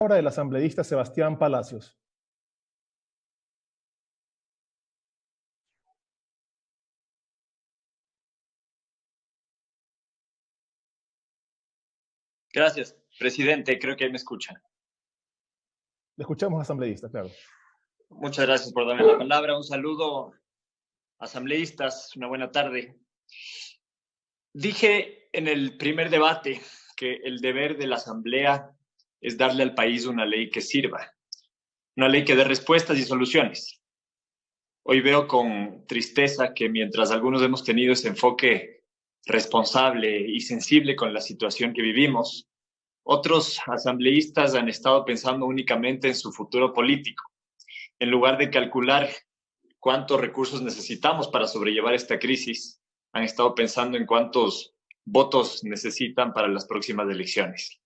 Ahora el asambleísta Sebastián Palacios. Gracias, presidente. Creo que ahí me escuchan. Le escuchamos, asambleísta, claro. Muchas gracias por darme la palabra. Un saludo, asambleístas. Una buena tarde. Dije en el primer debate que el deber de la asamblea es darle al país una ley que sirva, una ley que dé respuestas y soluciones. Hoy veo con tristeza que mientras algunos hemos tenido ese enfoque responsable y sensible con la situación que vivimos, otros asambleístas han estado pensando únicamente en su futuro político, en lugar de calcular cuántos recursos necesitamos para sobrellevar esta crisis, han estado pensando en cuántos votos necesitan para las próximas elecciones.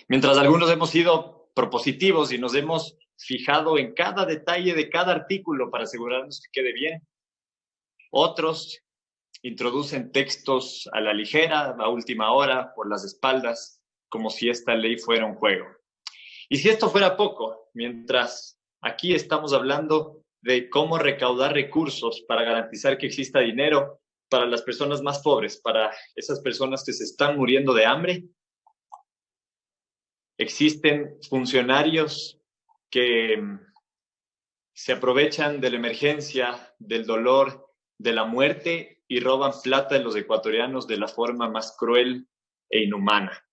Mientras algunos hemos sido propositivos y nos hemos fijado en cada detalle de cada artículo para asegurarnos que quede bien, otros introducen textos a la ligera, a última hora, por las espaldas, como si esta ley fuera un juego. Y si esto fuera poco, mientras aquí estamos hablando de cómo recaudar recursos para garantizar que exista dinero para las personas más pobres, para esas personas que se están muriendo de hambre, existen funcionarios que se aprovechan de la emergencia, del dolor, de la muerte y roban plata de los ecuatorianos de la forma más cruel e inhumana.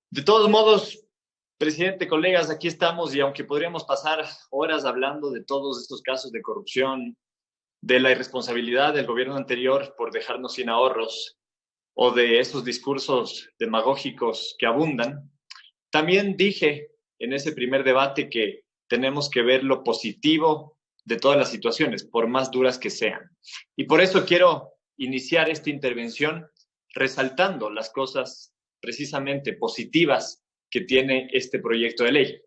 De todos modos, presidente, colegas, aquí estamos y aunque podríamos pasar horas hablando de todos estos casos de corrupción, de la irresponsabilidad del gobierno anterior por dejarnos sin ahorros o de esos discursos demagógicos que abundan, también dije en ese primer debate que tenemos que ver lo positivo de todas las situaciones, por más duras que sean. Y por eso quiero iniciar esta intervención resaltando las cosas precisamente positivas que tiene este proyecto de ley.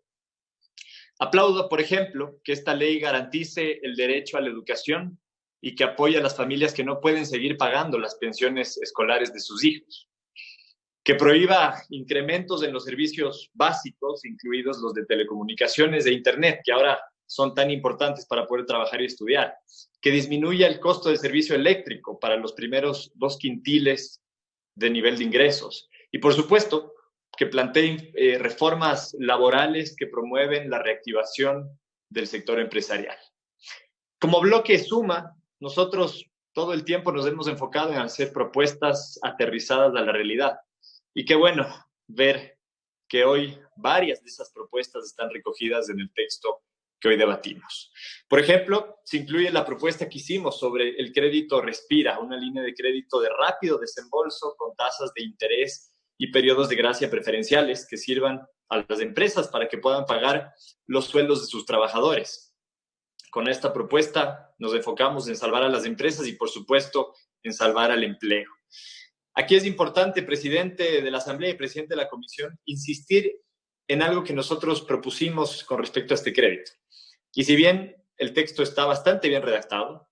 Aplaudo, por ejemplo, que esta ley garantice el derecho a la educación y que apoye a las familias que no pueden seguir pagando las pensiones escolares de sus hijos, que prohíba incrementos en los servicios básicos, incluidos los de telecomunicaciones e Internet, que ahora son tan importantes para poder trabajar y estudiar, que disminuya el costo del servicio eléctrico para los primeros 2 quintiles de nivel de ingresos, y por supuesto, que planteen reformas laborales que promueven la reactivación del sector empresarial. Como bloque Suma, nosotros todo el tiempo nos hemos enfocado en hacer propuestas aterrizadas a la realidad. Y qué bueno ver que hoy varias de esas propuestas están recogidas en el texto que hoy debatimos. Por ejemplo, se incluye la propuesta que hicimos sobre el crédito Respira, una línea de crédito de rápido desembolso con tasas de interés y periodos de gracia preferenciales que sirvan a las empresas para que puedan pagar los sueldos de sus trabajadores. Con esta propuesta nos enfocamos en salvar a las empresas y, por supuesto, en salvar al empleo. Aquí es importante, presidente de la Asamblea y presidente de la Comisión, insistir en algo que nosotros propusimos con respecto a este crédito. Y si bien el texto está bastante bien redactado,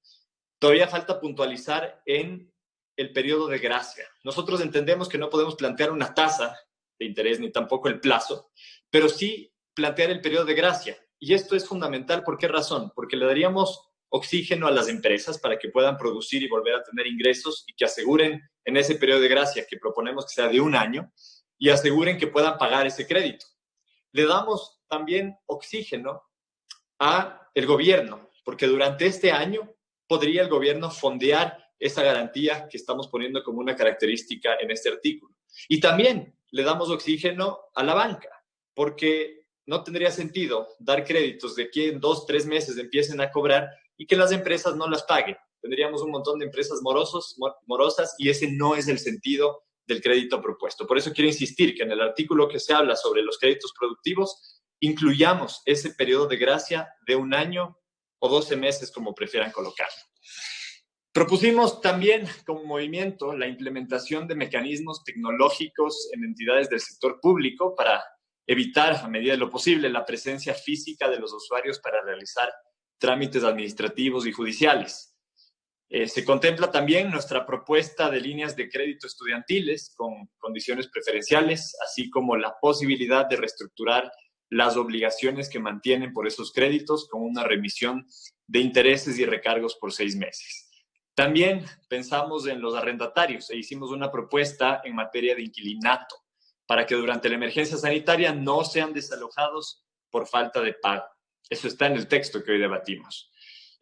todavía falta puntualizar en el periodo de gracia. Nosotros entendemos que no podemos plantear una tasa de interés ni tampoco el plazo, pero sí plantear el periodo de gracia. Y esto es fundamental. ¿Por qué razón? Porque le daríamos oxígeno a las empresas para que puedan producir y volver a tener ingresos y que aseguren en ese periodo de gracia que proponemos que sea de 1 año y aseguren que puedan pagar ese crédito. Le damos también oxígeno a el gobierno, porque durante este año podría el gobierno fondear esa garantía que estamos poniendo como una característica en este artículo. Y también le damos oxígeno a la banca, porque no tendría sentido dar créditos de que en 2, 3 meses empiecen a cobrar y que las empresas no las paguen. Tendríamos un montón de empresas morosas y ese no es el sentido del crédito propuesto. Por eso quiero insistir que en el artículo que se habla sobre los créditos productivos incluyamos ese periodo de gracia de 1 año o 12 meses, como prefieran colocarlo. Propusimos también como movimiento la implementación de mecanismos tecnológicos en entidades del sector público para evitar, a medida de lo posible, la presencia física de los usuarios para realizar trámites administrativos y judiciales. Se contempla también nuestra propuesta de líneas de crédito estudiantiles con condiciones preferenciales, así como la posibilidad de reestructurar las obligaciones que mantienen por esos créditos con una remisión de intereses y recargos por 6 meses. También pensamos en los arrendatarios e hicimos una propuesta en materia de inquilinato para que durante la emergencia sanitaria no sean desalojados por falta de pago. Eso está en el texto que hoy debatimos.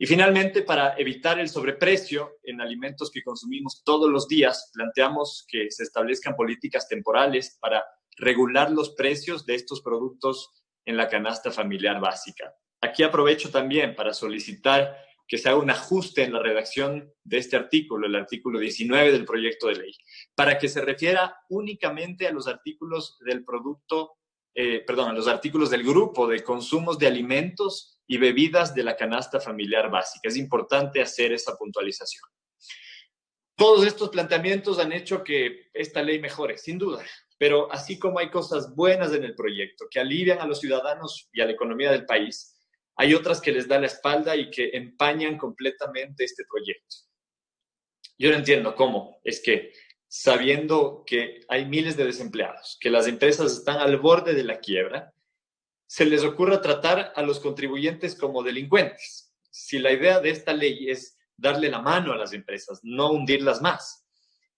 Y finalmente, para evitar el sobreprecio en alimentos que consumimos todos los días, planteamos que se establezcan políticas temporales para regular los precios de estos productos en la canasta familiar básica. Aquí aprovecho también para solicitar que se haga un ajuste en la redacción de este artículo, el artículo 19 del proyecto de ley, para que se refiera únicamente a los artículos del a los artículos del grupo de consumos de alimentos y bebidas de la canasta familiar básica. Es importante hacer esa puntualización. Todos estos planteamientos han hecho que esta ley mejore, sin duda, pero así como hay cosas buenas en el proyecto que alivian a los ciudadanos y a la economía del país, hay otras que les da la espalda y que empañan completamente este proyecto. Yo no entiendo cómo es que, sabiendo que hay miles de desempleados, que las empresas están al borde de la quiebra, se les ocurra tratar a los contribuyentes como delincuentes. Si la idea de esta ley es darle la mano a las empresas, no hundirlas más.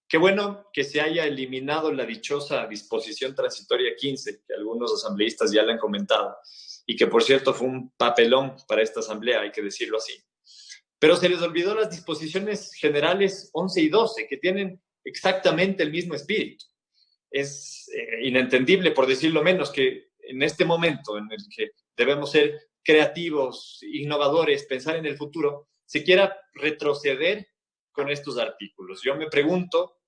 Qué bueno que se haya eliminado la dichosa disposición transitoria 15, que algunos asambleístas ya le han comentado, y que por cierto fue un papelón para esta asamblea, hay que decirlo así. Pero se les olvidó las disposiciones generales 11 y 12, que tienen exactamente el mismo espíritu. Es inentendible, por decirlo menos, que en este momento en el que debemos ser creativos, innovadores, pensar en el futuro, se quiera retroceder con estos artículos. Yo me pregunto,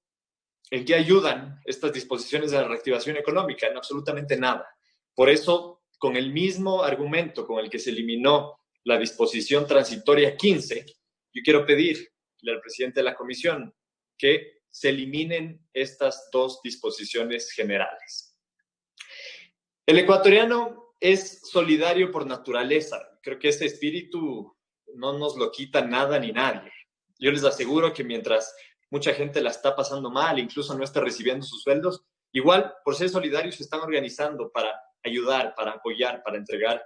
¿en qué ayudan estas disposiciones de la reactivación económica? En absolutamente nada. Por eso, con el mismo argumento con el que se eliminó la disposición transitoria 15, yo quiero pedirle al presidente de la comisión que se eliminen estas dos disposiciones generales. El ecuatoriano es solidario por naturaleza. Creo que ese espíritu no nos lo quita nada ni nadie. Yo les aseguro que mientras mucha gente la está pasando mal, incluso no está recibiendo sus sueldos, igual por ser solidarios se están organizando para ayudar, para apoyar, para entregar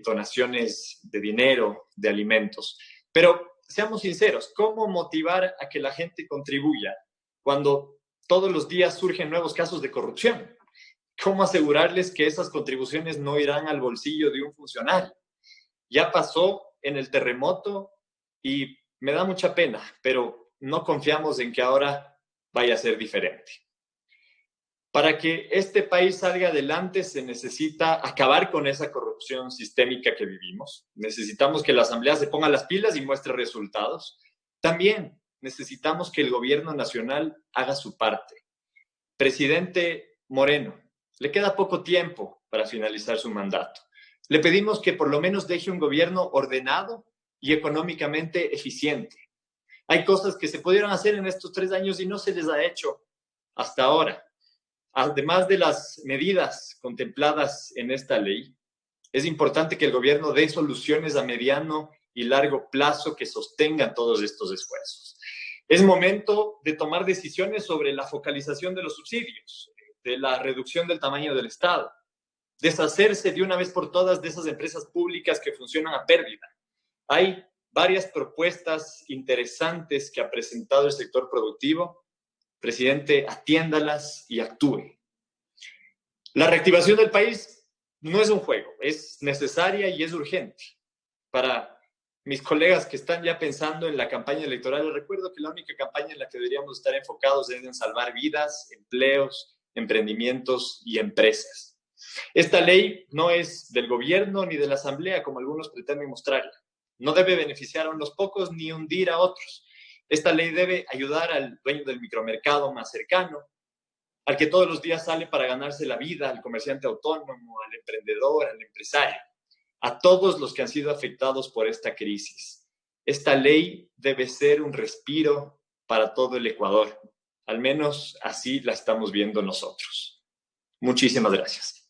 donaciones de dinero, de alimentos. Pero seamos sinceros, ¿cómo motivar a que la gente contribuya cuando todos los días surgen nuevos casos de corrupción? ¿Cómo asegurarles que esas contribuciones no irán al bolsillo de un funcionario? Ya pasó en el terremoto y me da mucha pena, pero no confiamos en que ahora vaya a ser diferente. Para que este país salga adelante se necesita acabar con esa corrupción sistémica que vivimos. Necesitamos que la Asamblea se ponga las pilas y muestre resultados. También necesitamos que el gobierno nacional haga su parte. Presidente Moreno, le queda poco tiempo para finalizar su mandato. Le pedimos que por lo menos deje un gobierno ordenado y económicamente eficiente. Hay cosas que se pudieron hacer en estos 3 años y no se les ha hecho hasta ahora. Además de las medidas contempladas en esta ley, es importante que el gobierno dé soluciones a mediano y largo plazo que sostengan todos estos esfuerzos. Es momento de tomar decisiones sobre la focalización de los subsidios, de la reducción del tamaño del Estado, deshacerse de una vez por todas de esas empresas públicas que funcionan a pérdida. Hay varias propuestas interesantes que ha presentado el sector productivo. Presidente, atiéndalas y actúe. La reactivación del país no es un juego, es necesaria y es urgente. Para mis colegas que están ya pensando en la campaña electoral, les recuerdo que la única campaña en la que deberíamos estar enfocados es en salvar vidas, empleos, emprendimientos y empresas. Esta ley no es del gobierno ni de la asamblea, como algunos pretenden mostrarla. No debe beneficiar a unos pocos ni hundir a otros. Esta ley debe ayudar al dueño del micromercado más cercano, al que todos los días sale para ganarse la vida, al comerciante autónomo, al emprendedor, al empresario, a todos los que han sido afectados por esta crisis. Esta ley debe ser un respiro para todo el Ecuador. Al menos así la estamos viendo nosotros. Muchísimas gracias.